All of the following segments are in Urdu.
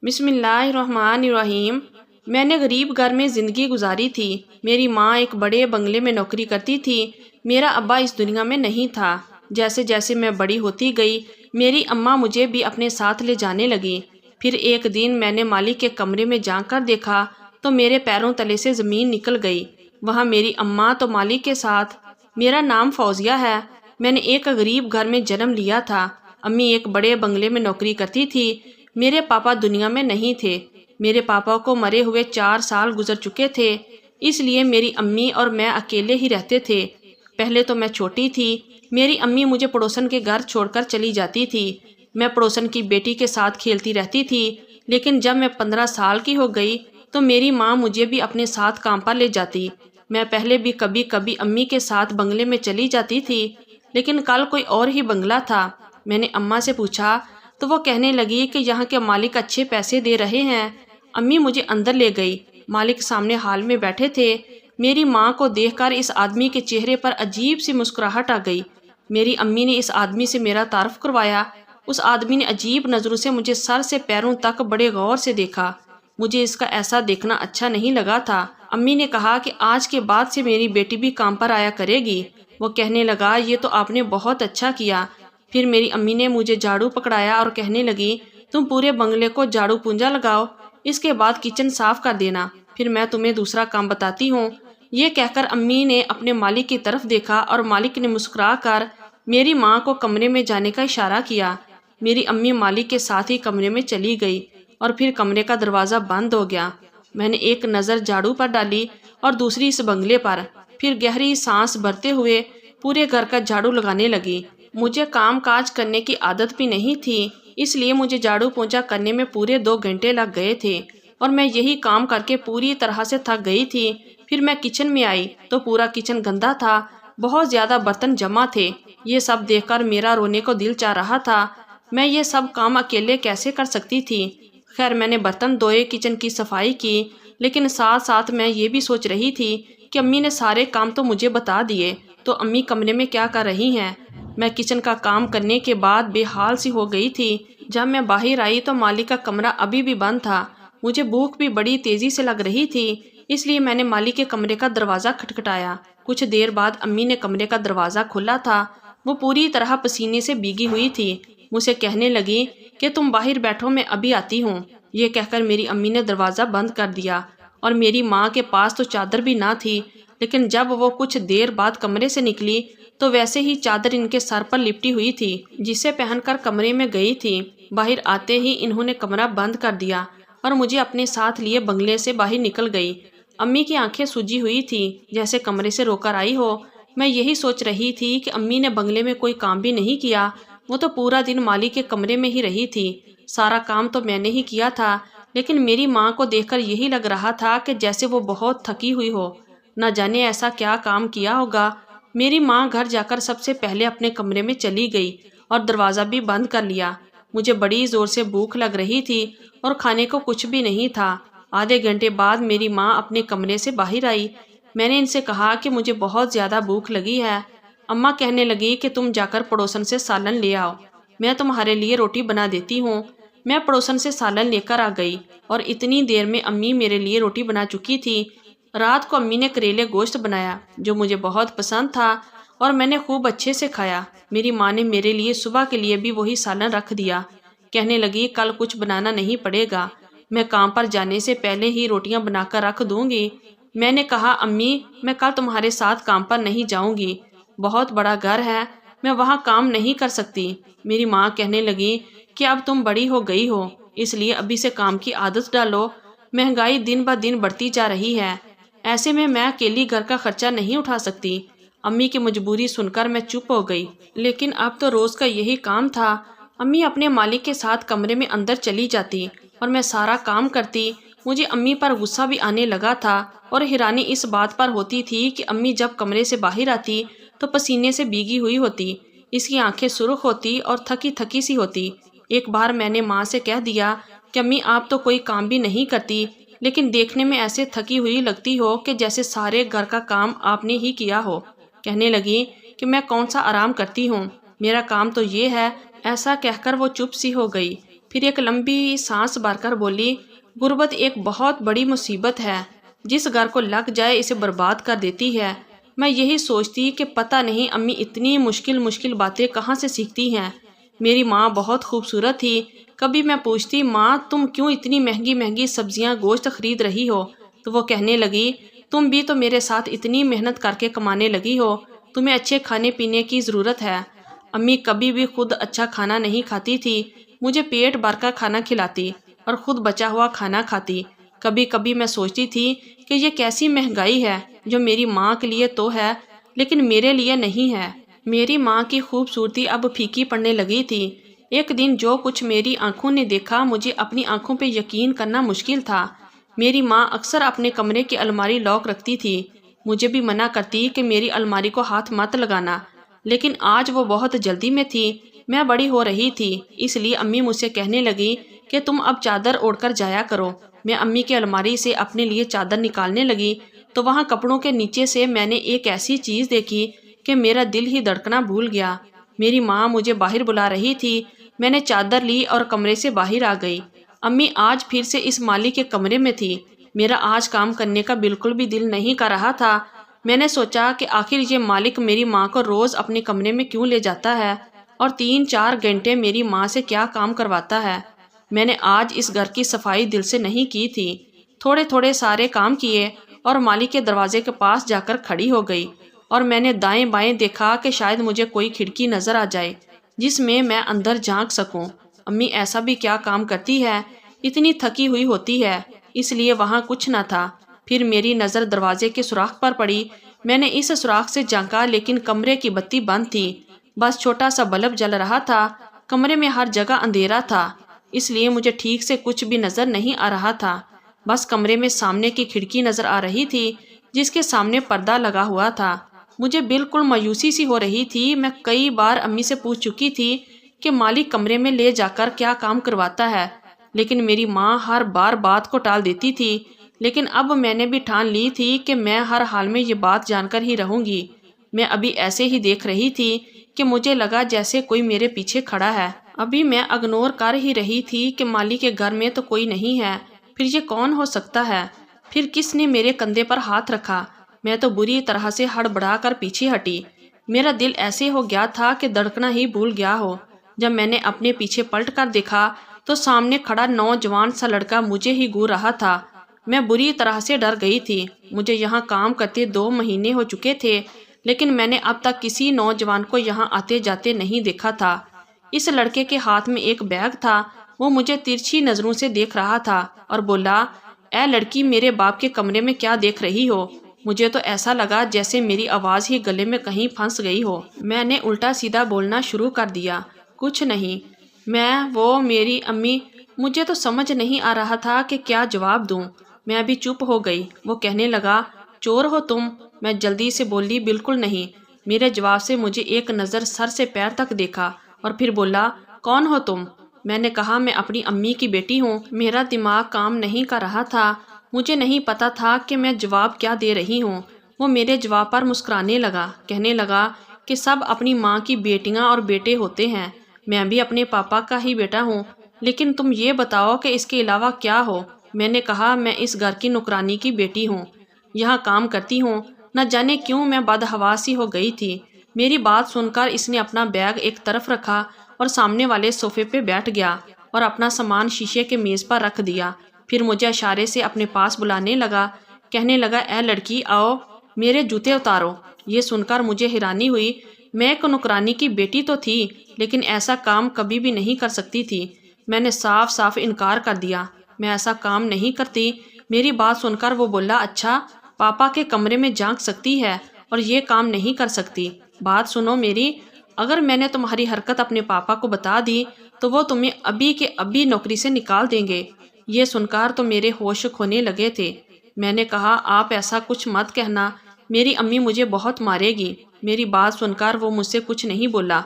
بسم اللہ الرحمن الرحیم۔ میں نے غریب گھر میں زندگی گزاری تھی۔ میری ماں ایک بڑے بنگلے میں نوکری کرتی تھی۔ میرا ابا اس دنیا میں نہیں تھا۔ جیسے جیسے میں بڑی ہوتی گئی میری اماں مجھے بھی اپنے ساتھ لے جانے لگی۔ پھر ایک دن میں نے مالک کے کمرے میں جا کر دیکھا تو میرے پیروں تلے سے زمین نکل گئی۔ وہاں میری اماں تو مالک کے ساتھ۔ میرا نام فوزیہ ہے۔ میں نے ایک غریب گھر میں جنم لیا تھا۔ امی ایک بڑے بنگلے میں نوکری کرتی تھی۔ میرے پاپا دنیا میں نہیں تھے۔ میرے پاپا کو مرے ہوئے 4 سال گزر چکے تھے، اس لیے میری امی اور میں اکیلے ہی رہتے تھے۔ پہلے تو میں چھوٹی تھی۔ میری امی مجھے پڑوسن کے گھر چھوڑ کر چلی جاتی تھی۔ میں پڑوسن کی بیٹی کے ساتھ کھیلتی رہتی تھی، لیکن جب میں 15 سال کی ہو گئی تو میری ماں مجھے بھی اپنے ساتھ کام پر لے جاتی۔ میں پہلے بھی کبھی کبھی امی کے ساتھ بنگلے میں چلی جاتی تھی، لیکن کل کوئی اور ہی بنگلہ تھا۔ میں نے اماں سے پوچھا تو وہ کہنے لگی کہ یہاں کے مالک اچھے پیسے دے رہے ہیں۔ امی مجھے اندر لے گئی۔ مالک سامنے ہال میں بیٹھے تھے۔ میری ماں کو دیکھ کر اس آدمی کے چہرے پر عجیب سی مسکراہٹ آ گئی۔ میری امی نے اس آدمی سے میرا تعارف کروایا۔ اس آدمی نے عجیب نظروں سے مجھے سر سے پیروں تک بڑے غور سے دیکھا۔ مجھے اس کا ایسا دیکھنا اچھا نہیں لگا تھا۔ امی نے کہا کہ آج کے بعد سے میری بیٹی بھی کام پر آیا کرے گی۔ وہ کہنے لگا یہ تو آپ نے بہت اچھا کیا۔ پھر میری امی نے مجھے جھاڑو پکڑایا اور کہنے لگی تم پورے بنگلے کو جھاڑو پونجا لگاؤ، اس کے بعد کچن صاف کر دینا، پھر میں تمہیں دوسرا کام بتاتی ہوں۔ یہ کہہ کر امی نے اپنے مالک کی طرف دیکھا اور مالک نے مسکرا کر میری ماں کو کمرے میں جانے کا اشارہ کیا۔ میری امی مالک کے ساتھ ہی کمرے میں چلی گئی اور پھر کمرے کا دروازہ بند ہو گیا۔ میں نے ایک نظر جھاڑو پر ڈالی اور دوسری اس بنگلے پر، پھر گہری سانس بھرتے ہوئے پورے گھر کا جھاڑو لگانے لگی۔ مجھے کام کاج کرنے کی عادت بھی نہیں تھی، اس لیے مجھے جھاڑو پونچھا کرنے میں پورے 2 گھنٹے لگ گئے تھے اور میں یہی کام کر کے پوری طرح سے تھک گئی تھی۔ پھر میں کچن میں آئی تو پورا کچن گندا تھا، بہت زیادہ برتن جمع تھے۔ یہ سب دیکھ کر میرا رونے کو دل چاہ رہا تھا۔ میں یہ سب کام اکیلے کیسے کر سکتی تھی؟ خیر میں نے برتن دھوئے، کچن کی صفائی کی، لیکن ساتھ ساتھ میں یہ بھی سوچ رہی تھی کہ امی نے سارے کام تو مجھے بتا دیے، تو امی کمرے میں کیا کر رہی ہیں؟ میں کچن کا کام کرنے کے بعد بے حال سی ہو گئی تھی۔ جب میں باہر آئی تو مالک کا کمرہ ابھی بھی بند تھا۔ مجھے بھوک بھی بڑی تیزی سے لگ رہی تھی، اس لیے میں نے مالک کے کمرے کا دروازہ کھٹکھٹایا۔ کچھ دیر بعد امی نے کمرے کا دروازہ کھولا تھا۔ وہ پوری طرح پسینے سے بھیگی ہوئی تھی۔ مجھ سے کہنے لگی کہ تم باہر بیٹھو، میں ابھی آتی ہوں۔ یہ کہہ کر میری امی نے دروازہ بند کر دیا اور میری ماں کے پاس تو چادر بھی نہ تھی، لیکن جب وہ کچھ دیر بعد کمرے سے نکلی تو ویسے ہی چادر ان کے سر پر لپٹی ہوئی تھی جسے پہن کر کمرے میں گئی تھی۔ باہر آتے ہی انہوں نے کمرہ بند کر دیا اور مجھے اپنے ساتھ لیے بنگلے سے باہر نکل گئی۔ امی کی آنکھیں سوجی ہوئی تھی جیسے کمرے سے رو کر آئی ہو۔ میں یہی سوچ رہی تھی کہ امی نے بنگلے میں کوئی کام بھی نہیں کیا، وہ تو پورا دن مالک کے کمرے میں ہی رہی تھی۔ سارا کام تو میں نے ہی کیا تھا، لیکن میری ماں کو دیکھ کر یہی لگ رہا تھا کہ جیسے وہ بہت تھکی ہوئی ہو، نہ جانے ایسا کیا کام کیا ہوگا۔ میری ماں گھر جا کر سب سے پہلے اپنے کمرے میں چلی گئی اور دروازہ بھی بند کر لیا۔ مجھے بڑی زور سے بھوک لگ رہی تھی اور کھانے کو کچھ بھی نہیں تھا۔ آدھے گھنٹے بعد میری ماں اپنے کمرے سے باہر آئی۔ میں نے ان سے کہا کہ مجھے بہت زیادہ بھوک لگی ہے۔ اماں کہنے لگی کہ تم جا کر پڑوسن سے سالن لے آؤ، میں تمہارے لیے روٹی بنا دیتی ہوں۔ میں پڑوسن سے سالن لے کر آ گئی اور اتنی دیر میں امی میرے لیے روٹی بنا چکی تھی۔ رات کو امی نے کریلے گوشت بنایا جو مجھے بہت پسند تھا اور میں نے خوب اچھے سے کھایا۔ میری ماں نے میرے لیے صبح کے لیے بھی وہی سالن رکھ دیا۔ کہنے لگی کل کچھ بنانا نہیں پڑے گا، میں کام پر جانے سے پہلے ہی روٹیاں بنا کر رکھ دوں گی۔ میں نے کہا امی میں کل تمہارے ساتھ کام پر نہیں جاؤں گی، بہت بڑا گھر ہے، میں وہاں کام نہیں کر سکتی۔ میری ماں کہنے لگی کہ اب تم بڑی ہو گئی ہو، اس لیے ابھی سے کام کی عادت ڈالو، مہنگائی دن بہ دن بڑھتی جا رہی ہے، ایسے میں اکیلی گھر کا خرچہ نہیں اٹھا سکتی۔ امی کی مجبوری سن کر میں چپ ہو گئی، لیکن اب تو روز کا یہی کام تھا۔ امی اپنے مالک کے ساتھ کمرے میں اندر چلی جاتی اور میں سارا کام کرتی۔ مجھے امی پر غصہ بھی آنے لگا تھا اور حیرانی اس بات پر ہوتی تھی کہ امی جب کمرے سے باہر آتی تو پسینے سے بھیگی ہوئی ہوتی، اس کی آنکھیں سرخ ہوتی اور تھکی تھکی سی ہوتی۔ ایک بار میں نے ماں سے کہہ دیا کہ امی آپ تو کوئی کام بھی نہیں کرتی، لیکن دیکھنے میں ایسے تھکی ہوئی لگتی ہو کہ جیسے سارے گھر کا کام آپ نے ہی کیا ہو۔ کہنے لگی کہ میں کون سا آرام کرتی ہوں، میرا کام تو یہ ہے۔ ایسا کہہ کر وہ چپ سی ہو گئی۔ پھر ایک لمبی سانس بھر کر بولی، غربت ایک بہت بڑی مصیبت ہے، جس گھر کو لگ جائے اسے برباد کر دیتی ہے۔ میں یہی سوچتی کہ پتہ نہیں امی اتنی مشکل باتیں کہاں سے سیکھتی ہیں۔ میری ماں بہت خوبصورت تھی۔ کبھی میں پوچھتی، ماں تم کیوں اتنی مہنگی مہنگی سبزیاں گوشت خرید رہی ہو؟ تو وہ کہنے لگی، تم بھی تو میرے ساتھ اتنی محنت کر کے کمانے لگی ہو، تمہیں اچھے کھانے پینے کی ضرورت ہے۔ امی کبھی بھی خود اچھا کھانا نہیں کھاتی تھی، مجھے پیٹ بھر کر کھانا کھلاتی اور خود بچا ہوا کھانا کھاتی۔ کبھی کبھی میں سوچتی تھی کہ یہ کیسی مہنگائی ہے جو میری ماں کے لیے تو ہے لیکن میرے لیے نہیں ہے۔ میری ماں کی خوبصورتی اب پھیکی پڑنے لگی تھی۔ ایک دن جو کچھ میری آنکھوں نے دیکھا مجھے اپنی آنکھوں پہ یقین کرنا مشکل تھا۔ میری ماں اکثر اپنے کمرے کی الماری لاک رکھتی تھی۔ مجھے بھی منع کرتی کہ میری الماری کو ہاتھ مت لگانا، لیکن آج وہ بہت جلدی میں تھی۔ میں بڑی ہو رہی تھی، اس لیے امی مجھ سے کہنے لگی کہ تم اب چادر اوڑھ کر جایا کرو۔ میں امی کی الماری سے اپنے لیے چادر نکالنے لگی تو وہاں کپڑوں کے نیچے سے میں نے ایک ایسی چیز دیکھی کہ میرا دل ہی دھڑکنا بھول گیا۔ میری ماں مجھے باہر بلا رہی تھی۔ میں نے چادر لی اور کمرے سے باہر آ گئی۔ امی آج پھر سے اس مالی کے کمرے میں تھی۔ میرا آج کام کرنے کا بالکل بھی دل نہیں کر رہا تھا۔ میں نے سوچا کہ آخر یہ مالک میری ماں کو روز اپنے کمرے میں کیوں لے جاتا ہے اور 3-4 گھنٹے میری ماں سے کیا کام کرواتا ہے۔ میں نے آج اس گھر کی صفائی دل سے نہیں کی تھی۔ تھوڑے تھوڑے سارے کام کیے اور مالک کے دروازے کے پاس جا کر کھڑی ہو گئی اور میں نے دائیں بائیں دیکھا کہ شاید مجھے کوئی کھڑکی نظر آ جائے جس میں میں اندر جھانک سکوں۔ امی ایسا بھی کیا کام کرتی ہے، اتنی تھکی ہوئی ہوتی ہے، اس لیے وہاں کچھ نہ تھا۔ پھر میری نظر دروازے کے سوراخ پر پڑی۔ میں نے اس سوراخ سے جھانکا لیکن کمرے کی بتی بند تھی، بس چھوٹا سا بلب جل رہا تھا۔ کمرے میں ہر جگہ اندھیرا تھا، اس لیے مجھے ٹھیک سے کچھ بھی نظر نہیں آ رہا تھا۔ بس کمرے میں سامنے کی کھڑکی نظر آ رہی تھی جس کے سامنے پردہ لگا ہوا تھا۔ مجھے بالکل مایوسی سی ہو رہی تھی۔ میں کئی بار امی سے پوچھ چکی تھی کہ مالک کمرے میں لے جا کر کیا کام کرواتا ہے، لیکن میری ماں ہر بار بات کو ٹال دیتی تھی۔ لیکن اب میں نے بھی ٹھان لی تھی کہ میں ہر حال میں یہ بات جان کر ہی رہوں گی۔ میں ابھی ایسے ہی دیکھ رہی تھی کہ مجھے لگا جیسے کوئی میرے پیچھے کھڑا ہے۔ ابھی میں اگنور کر ہی رہی تھی کہ مالک کے گھر میں تو کوئی نہیں ہے، پھر یہ کون ہو سکتا ہے؟ پھر کس نے میرے کندھے پر ہاتھ رکھا؟ میں تو بری طرح سے ہڑبڑا کر پیچھے ہٹی۔ میرا دل ایسے ہو گیا تھا کہ دھڑکنا ہی بھول گیا ہو۔ جب میں نے اپنے پیچھے پلٹ کر دیکھا تو سامنے کھڑا نوجوان سا لڑکا مجھے ہی گھور رہا تھا۔ میں بری طرح سے ڈر گئی تھی۔ مجھے یہاں کام کرتے 2 مہینے ہو چکے تھے، لیکن میں نے اب تک کسی نوجوان کو یہاں آتے جاتے نہیں دیکھا تھا۔ اس لڑکے کے ہاتھ میں ایک بیگ تھا۔ وہ مجھے ترچھی نظروں سے دیکھ رہا تھا اور بولا، اے لڑکی، میرے باپ کے کمرے میں کیا دیکھ رہی ہو؟ مجھے تو ایسا لگا جیسے میری آواز ہی گلے میں کہیں پھنس گئی ہو۔ میں نے الٹا سیدھا بولنا شروع کر دیا، کچھ نہیں، میری امی۔ مجھے تو سمجھ نہیں آ رہا تھا کہ کیا جواب دوں۔ میں ابھی چپ ہو گئی۔ وہ کہنے لگا، چور ہو تم؟ میں جلدی سے بولی، بالکل نہیں۔ میرے جواب سے مجھے ایک نظر سر سے پیر تک دیکھا اور پھر بولا، کون ہو تم؟ میں نے کہا، میں اپنی امی کی بیٹی ہوں۔ میرا دماغ کام نہیں کر رہا تھا۔ مجھے نہیں پتا تھا کہ میں جواب کیا دے رہی ہوں۔ وہ میرے جواب پر مسکرانے لگا، کہنے لگا کہ سب اپنی ماں کی بیٹیاں اور بیٹے ہوتے ہیں، میں بھی اپنے پاپا کا ہی بیٹا ہوں، لیکن تم یہ بتاؤ کہ اس کے علاوہ کیا ہو؟ میں نے کہا، میں اس گھر کی نوکرانی کی بیٹی ہوں، یہاں کام کرتی ہوں۔ نہ جانے کیوں میں بدحواسی ہو گئی تھی۔ میری بات سن کر اس نے اپنا بیگ ایک طرف رکھا اور سامنے والے صوفے پہ بیٹھ گیا اور اپنا سامان شیشے کے میز پر رکھ دیا۔ پھر مجھے اشارے سے اپنے پاس بلانے لگا، کہنے لگا، اے لڑکی، آؤ، میرے جوتے اتارو۔ یہ سن کر مجھے حیرانی ہوئی۔ میں ایک نوکرانی کی بیٹی تو تھی، لیکن ایسا کام کبھی بھی نہیں کر سکتی تھی۔ میں نے صاف صاف انکار کر دیا، میں ایسا کام نہیں کرتی۔ میری بات سن کر وہ بولا، اچھا، پاپا کے کمرے میں جھانک سکتی ہے اور یہ کام نہیں کر سکتی؟ بات سنو میری، اگر میں نے تمہاری حرکت اپنے پاپا کو بتا دی تو وہ تمہیں ابھی کے ابھی نوکری سے نکال دیں گے۔ یہ سن کر تو میرے ہوش کھونے لگے تھے۔ میں نے کہا، آپ ایسا کچھ مت کہنا، میری امی مجھے بہت مارے گی۔ میری بات سن کر وہ مجھ سے کچھ نہیں بولا،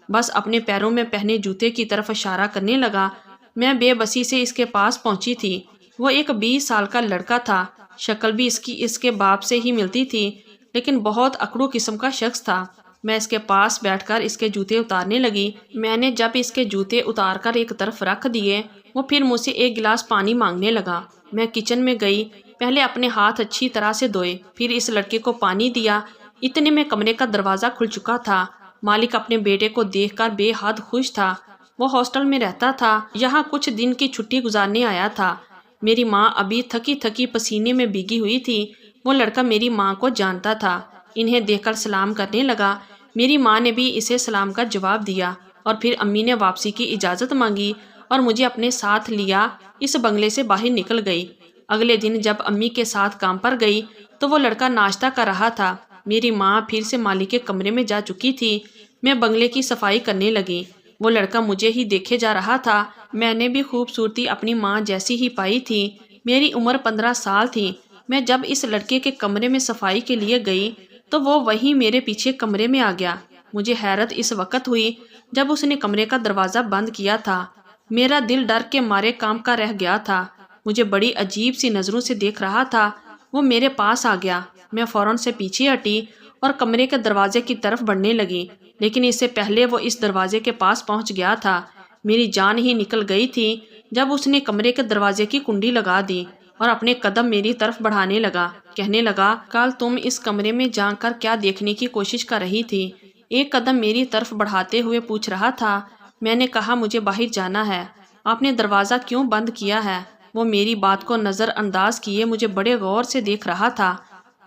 بس اپنے پیروں میں پہنے جوتے کی طرف اشارہ کرنے لگا۔ میں بے بسی سے اس کے پاس پہنچی تھی۔ وہ ایک 20 سال کا لڑکا تھا، شکل بھی اس کے باپ سے ہی ملتی تھی، لیکن بہت اکڑو قسم کا شخص تھا۔ میں اس کے پاس بیٹھ کر اس کے جوتے اتارنے لگی۔ میں نے جب اس کے جوتے اتار کر ایک طرف رکھ دیے، وہ پھر مجھ سے ایک گلاس پانی مانگنے لگا۔ میں کچن میں گئی، پہلے اپنے ہاتھ اچھی طرح سے دھوئے، پھر اس لڑکے کو پانی دیا۔ اتنے میں کمرے کا دروازہ کھل چکا تھا۔ مالک اپنے بیٹے کو دیکھ کر بے حد خوش تھا۔ وہ ہاسٹل میں رہتا تھا، یہاں کچھ دن کی چھٹی گزارنے آیا تھا۔ میری ماں ابھی تھکی تھکی پسینے میں بھیگی ہوئی تھی۔ وہ لڑکا میری ماں کو جانتا تھا، انہیں دیکھ کر سلام کرنے لگا۔ میری ماں نے بھی اسے سلام کا جواب دیا اور پھر امی نے واپسی کی اجازت مانگی اور مجھے اپنے ساتھ لیا اس بنگلے سے باہر نکل گئی۔ اگلے دن جب امی کے ساتھ کام پر گئی تو وہ لڑکا ناشتہ کر رہا تھا۔ میری ماں پھر سے مالک کے کمرے میں جا چکی تھی۔ میں بنگلے کی صفائی کرنے لگی۔ وہ لڑکا مجھے ہی دیکھے جا رہا تھا۔ میں نے بھی خوبصورتی اپنی ماں جیسی ہی پائی تھی۔ میری عمر 15 سال تھی۔ میں جب اس لڑکے کے کمرے میں صفائی کے لیے گئی تو وہ وہیں میرے پیچھے کمرے میں آ گیا۔ مجھے حیرت اس وقت ہوئی جب اس نے کمرے کا دروازہ بند کیا تھا۔ میرا دل ڈر کے مارے کام کا رہ گیا تھا۔ مجھے بڑی عجیب سی نظروں سے دیکھ رہا تھا۔ وہ میرے پاس آ گیا۔ میں فوراً سے پیچھے ہٹی اور کمرے کے دروازے کی طرف بڑھنے لگی، لیکن اس سے پہلے وہ اس دروازے کے پاس پہنچ گیا تھا۔ میری جان ہی نکل گئی تھی جب اس نے کمرے کے دروازے کی کنڈی لگا دی اور اپنے قدم میری طرف بڑھانے لگا۔ کہنے لگا، کل تم اس کمرے میں جا کر کیا دیکھنے کی کوشش کر رہی تھی؟ ایک قدم میری طرف بڑھاتے ہوئے پوچھ رہا تھا۔ میں نے کہا، مجھے باہر جانا ہے۔ آپ نے دروازہ کیوں بند کیا ہے؟ وہ میری بات کو نظر انداز کیے مجھے بڑے غور سے دیکھ رہا تھا۔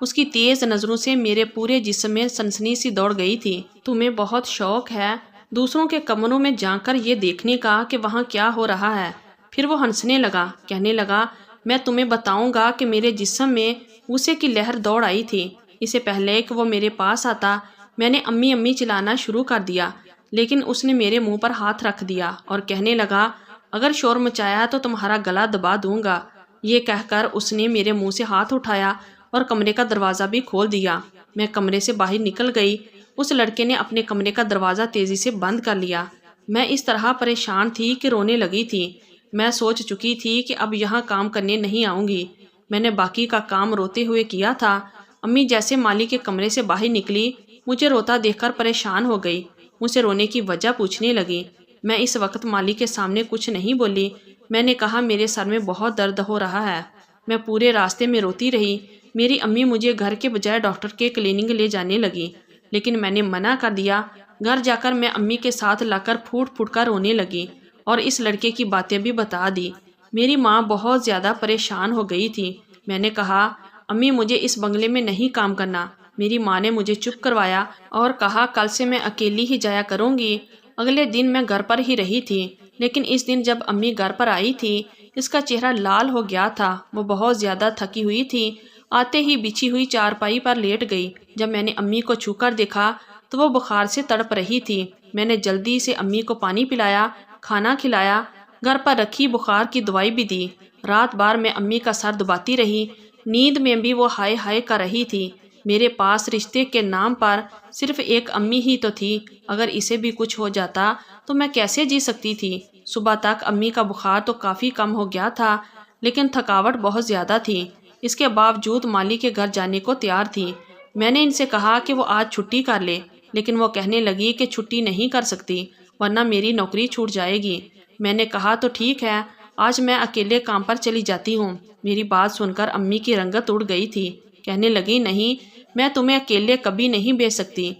اس کی تیز نظروں سے میرے پورے جسم میں سنسنی سی دوڑ گئی تھی۔ تمہیں بہت شوق ہے دوسروں کے کمروں میں جا کر یہ دیکھنے کا کہ وہاں کیا ہو رہا ہے۔ پھر وہ ہنسنے لگا، کہنے لگا، میں تمہیں بتاؤں گا کہ میرے جسم میں غصے کی لہر دوڑ آئی تھی۔ اسے پہلے کہ وہ میرے پاس آتا میں نے امی امی چلانا شروع کر دیا، لیکن اس نے میرے منہ پر ہاتھ رکھ دیا اور کہنے لگا، اگر شور مچایا تو تمہارا گلا دبا دوں گا۔ یہ کہہ کر اس نے میرے منہ سے ہاتھ اٹھایا اور کمرے کا دروازہ بھی کھول دیا۔ میں کمرے سے باہر نکل گئی۔ اس لڑکے نے اپنے کمرے کا دروازہ تیزی سے بند کر لیا۔ میں اس طرح پریشان تھی کہ رونے لگی تھی۔ میں سوچ چکی تھی کہ اب یہاں کام کرنے نہیں آؤں گی۔ میں نے باقی کا کام روتے ہوئے کیا تھا۔ امی جیسے مالی کے کمرے سے باہر نکلی، مجھے روتا دیکھ کر پریشان ہو گئی۔ مجھ سے رونے کی وجہ پوچھنے لگی۔ میں اس وقت مالی کے سامنے کچھ نہیں بولی۔ میں نے کہا، میرے سر میں بہت درد ہو رہا ہے۔ میں پورے راستے میں روتی رہی۔ میری امی مجھے گھر کے بجائے ڈاکٹر کے کلینک لے جانے لگی، لیکن میں نے منع کر دیا۔ گھر جا کر میں امی کے ساتھ لا کر پھوٹ پھوٹ کر رونے لگی اور اس لڑکے کی باتیں بھی بتا دی۔ میری ماں بہت زیادہ پریشان ہو گئی تھی۔ میں نے کہا، امی مجھے اس بنگلے میں نہیں کام کرنا۔ میری ماں نے مجھے چپ کروایا اور کہا، کل سے میں اکیلی ہی جایا کروں گی۔ اگلے دن میں گھر پر ہی رہی تھی، لیکن اس دن جب امی گھر پر آئی تھی، اس کا چہرہ لال ہو گیا تھا۔ وہ بہت زیادہ تھکی ہوئی تھی۔ آتے ہی بچھی ہوئی چارپائی پر لیٹ گئی۔ جب میں نے امی کو چھو کر دیکھا تو وہ بخار سے تڑپ رہی تھی۔ میں نے جلدی سے امی کو پانی پلایا، کھانا کھلایا، گھر پر رکھی بخار کی دوائی بھی دی۔ رات بھر میں امی کا سر دباتی رہی۔ نیند میں بھی وہ ہائے ہائے کر رہی تھی۔ میرے پاس رشتے کے نام پر صرف ایک امی ہی تو تھی۔ اگر اسے بھی کچھ ہو جاتا تو میں کیسے جی سکتی تھی؟ صبح تک امی کا بخار تو کافی کم ہو گیا تھا، لیکن تھکاوٹ بہت زیادہ تھی۔ اس کے باوجود مالی کے گھر جانے کو تیار تھی۔ میں نے ان سے کہا کہ وہ آج چھٹی کر لے، لیکن وہ کہنے لگی کہ چھٹی نہیں کر سکتی ورنہ میری نوکری چھوٹ جائے گی۔ میں نے کہا، تو ٹھیک ہے، آج میں اکیلے کام پر چلی جاتی ہوں۔ میری بات سن کر امی کی رنگت اڑ گئی تھی۔ کہنے لگی، نہیں، میں تمہیں اکیلے کبھی نہیں بھیج سکتی۔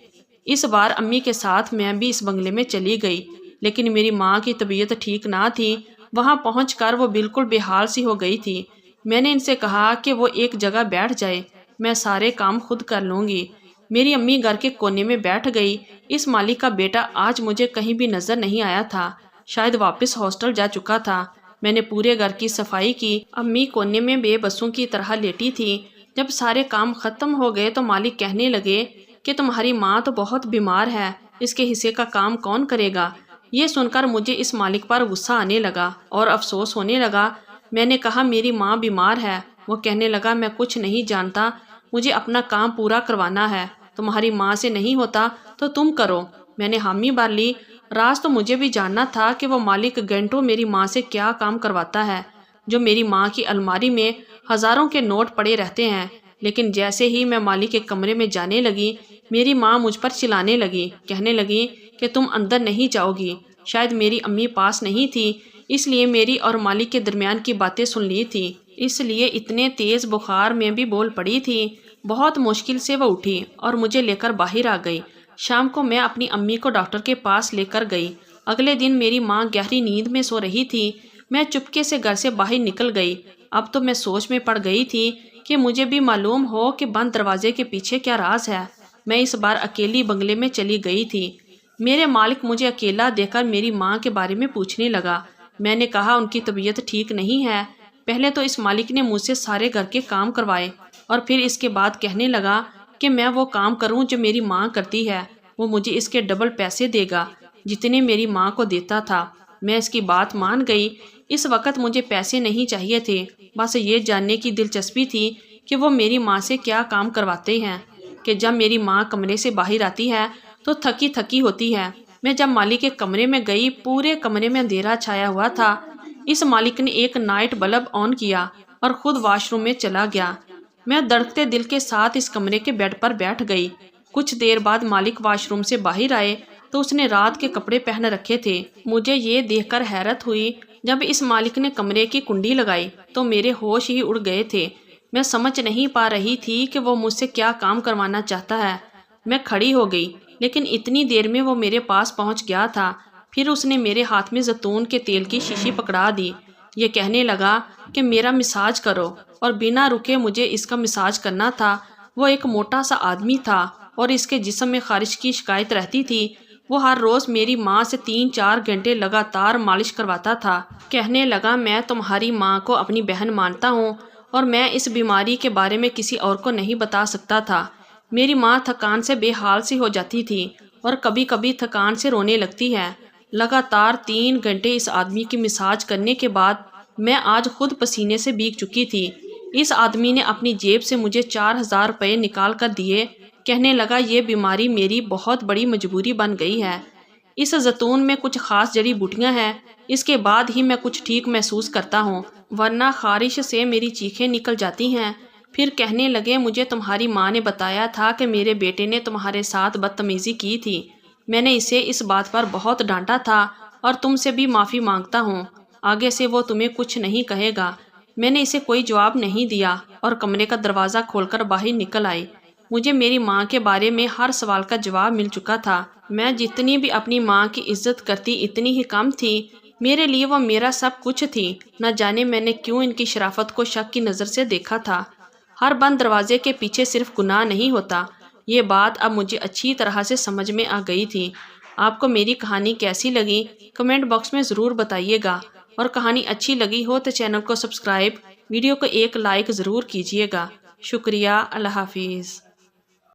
اس بار امی کے ساتھ میں بھی اس بنگلے میں چلی گئی، لیکن میری ماں کی طبیعت ٹھیک نہ تھی۔ وہاں پہنچ کر وہ بالکل بے حال سی ہو گئی تھی۔ میں نے ان سے کہا کہ وہ ایک جگہ بیٹھ جائے، میں سارے کام خود کر لوں گی۔ میری امی گھر کے کونے میں بیٹھ گئی۔ اس مالک کا بیٹا آج مجھے کہیں بھی نظر نہیں آیا تھا، شاید واپس ہاسٹل جا چکا تھا۔ میں نے پورے گھر کی صفائی کی۔ امی کونے میں بے بسوں کی طرح لیٹی تھی۔ جب سارے کام ختم ہو گئے تو مالک کہنے لگے کہ تمہاری ماں تو بہت بیمار ہے، اس کے حصے کا کام کون کرے گا؟ یہ سن کر مجھے اس مالک پر غصہ آنے لگا اور افسوس ہونے لگا۔ میں نے کہا، میری ماں بیمار ہے۔ وہ کہنے لگا، میں کچھ نہیں جانتا، مجھے اپنا کام پورا کروانا ہے، تمہاری ماں سے نہیں ہوتا تو تم کرو۔ میں نے حامی بھر لی۔ راز تو مجھے بھی جاننا تھا کہ وہ مالک گھنٹوں میری ماں سے کیا کام کرواتا ہے، جو میری ماں کی الماری میں ہزاروں کے نوٹ پڑے رہتے ہیں، لیکن جیسے ہی میں مالک کے کمرے میں جانے لگی میری ماں مجھ پر چلانے لگی، کہنے لگی کہ تم اندر نہیں جاؤ گی۔ شاید میری امی پاس نہیں تھی، اس لیے میری اور مالک کے درمیان کی باتیں سن لی تھی، اس لیے اتنے تیز بخار میں بھی بول پڑی تھی۔ بہت مشکل سے وہ اٹھی اور مجھے لے کر باہر آ گئی۔ شام کو میں اپنی امی کو ڈاکٹر کے پاس لے کر گئی۔ اگلے دن میری ماں گہری نیند میں سو رہی تھی۔ میں چپکے سے گھر سے باہر نکل گئی۔ اب تو میں سوچ میں پڑ گئی تھی کہ مجھے بھی معلوم ہو کہ بند دروازے کے پیچھے کیا راز ہے۔ میں اس بار اکیلی بنگلے میں چلی گئی تھی۔ میرے مالک مجھے اکیلا دیکھ کر میری ماں کے بارے میں پوچھنے لگا۔ میں نے کہا ان کی طبیعت ٹھیک نہیں ہے۔ پہلے تو اس مالک نے مجھ سے سارے گھر کے کام کروائے اور پھر اس کے بعد کہنے لگا کہ میں وہ کام کروں جو میری ماں کرتی ہے، وہ مجھے اس کے ڈبل پیسے دے گا جتنے میری ماں کو دیتا تھا۔ میں اس کی بات مان گئی۔ اس وقت مجھے پیسے نہیں چاہیے تھے، بس یہ جاننے کی دلچسپی تھی کہ وہ میری ماں سے کیا کام کرواتے ہیں، کہ جب میری ماں کمرے سے باہر آتی ہے تو تھکی تھکی ہوتی ہے۔ میں جب مالک کے کمرے میں گئی پورے کمرے میں اندھیرا چھایا ہوا تھا۔ اس مالک نے ایک نائٹ بلب آن کیا اور خود واش روم میں چلا گیا۔ میں دھڑکتے دل کے ساتھ اس کمرے کے بیڈ پر بیٹھ گئی۔ کچھ دیر بعد مالک واش روم سے باہر آئے تو اس نے رات کے کپڑے پہن رکھے تھے۔ مجھے یہ دیکھ کر حیرت ہوئی۔ جب اس مالک نے کمرے کی کنڈی لگائی تو میرے ہوش ہی اڑ گئے تھے۔ میں سمجھ نہیں پا رہی تھی کہ وہ مجھ سے کیا کام کروانا چاہتا ہے۔ میں کھڑی ہو گئی لیکن اتنی دیر میں وہ میرے پاس پہنچ گیا تھا۔ پھر اس نے میرے ہاتھ میں زیتون کے تیل کی شیشی پکڑا دی۔ یہ کہنے لگا کہ میرا مساج کرو، اور بنا رکے مجھے اس کا مساج کرنا تھا۔ وہ ایک موٹا سا آدمی تھا اور اس کے جسم میں خارش کی شکایت رہتی تھی۔ وہ ہر روز میری ماں سے 3-4 گھنٹے لگاتار مالش کرواتا تھا۔ کہنے لگا میں تمہاری ماں کو اپنی بہن مانتا ہوں اور میں اس بیماری کے بارے میں کسی اور کو نہیں بتا سکتا تھا۔ میری ماں تھکان سے بے حال سی ہو جاتی تھی اور کبھی کبھی تھکان سے رونے لگتی ہے۔ لگاتار 3 گھنٹے اس آدمی کی مساج کرنے کے بعد میں آج خود پسینے سے بھیگ چکی تھی۔ اس آدمی نے اپنی جیب سے مجھے 4000 روپے نکال کر دیے۔ کہنے لگا یہ بیماری میری بہت بڑی مجبوری بن گئی ہے۔ اس زیتون میں کچھ خاص جڑی بوٹیاں ہیں، اس کے بعد ہی میں کچھ ٹھیک محسوس کرتا ہوں، ورنہ خارش سے میری چیخیں نکل جاتی ہیں۔ پھر کہنے لگے مجھے تمہاری ماں نے بتایا تھا کہ میرے بیٹے نے تمہارے ساتھ بدتمیزی کی تھی۔ میں نے اسے اس بات پر بہت ڈانٹا تھا اور تم سے بھی معافی مانگتا ہوں۔ آگے سے وہ تمہیں کچھ نہیں کہے گا۔ میں نے اسے کوئی جواب نہیں دیا اور کمرے کا دروازہ کھول کر باہر نکل آئی۔ مجھے میری ماں کے بارے میں ہر سوال کا جواب مل چکا تھا۔ میں جتنی بھی اپنی ماں کی عزت کرتی اتنی ہی کم تھی۔ میرے لیے وہ میرا سب کچھ تھی۔ نہ جانے میں نے کیوں ان کی شرافت کو شک کی نظر سے دیکھا تھا۔ ہر بند دروازے کے پیچھے صرف گناہ نہیں ہوتا۔ یہ بات اب مجھے اچھی طرح سے سمجھ میں آ گئی تھی۔ آپ کو میری کہانی کیسی لگی کمنٹ باکس میں ضرور بتائیے گا، اور کہانی اچھی لگی ہو تو چینل کو سبسکرائب، ویڈیو کو ایک لائک ضرور کیجیے گا۔ شکریہ۔ اللہ حافظ۔